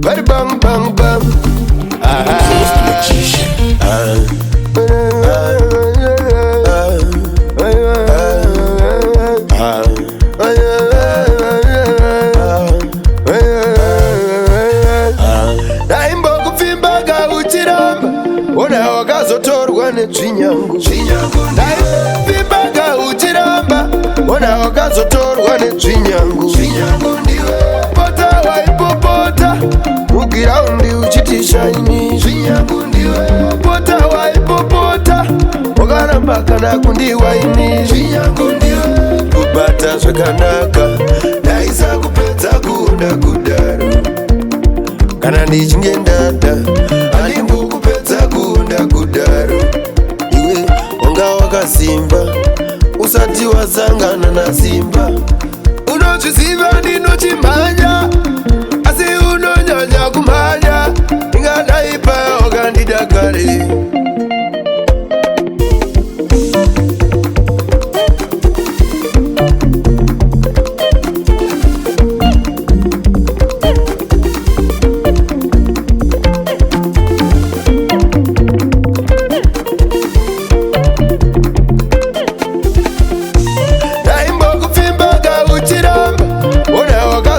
Bang bang bang. Naimba kufimbaga uchiramba, ona wakazotorwa netsvinyangu. Naimbaga uchiramba, ona wakazotorwa netsvinyangu. Pota waipopota mugiraundi uchiti shaini. Pota waipopota wakaramba kana kundiwaini. Kubata zvakanaka ndaisa kupedza kuda kudaro. Kana ndichinge ndada handimbokupedza kuda kudaro. Iwe wanga wakasimba usati wasangana nasimba. Unozviziva ndinochimhanya asi unonyanya kumhanya. Ingadaipa wakandida kare.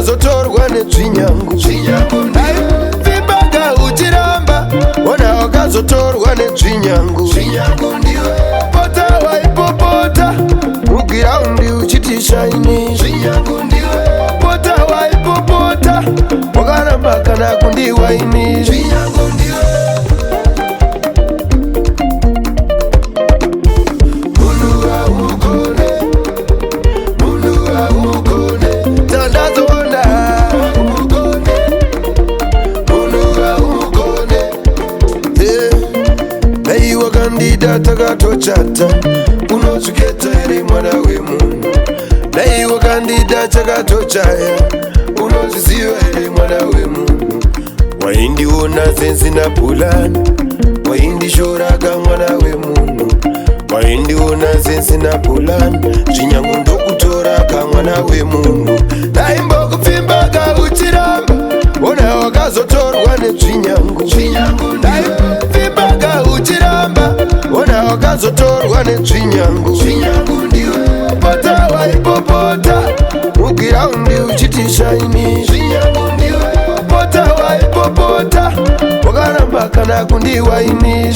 Zotorwa netsvinyangu. Naivimbaga uchiramba ona wakazotorwa netsvinyangu. Pota waipopota mugiraundi uchiti shaini. Pota waipopota wakaramba kana kundiwaini. Wakandida takatochata unozviketa ere mwana wemunhu. Dai wakandida takatochaya unozviziva ere mwana wemunhu. Waindiona sensina pulani waindishoraga mwana wemunhu. Waindiona sensina pulani zvinyangu ndokutoraga mwana wemunhu. Ndaimbokupfimbaga uchiramba ona wakazotorwa netsvinyangu. Ndaivimbaga uchiramba ona wakazotorwa netsvinyangu. Pota waipopota mugiraundi uchiti shaini. Pota waipopota wakaramba kana kundiwaini.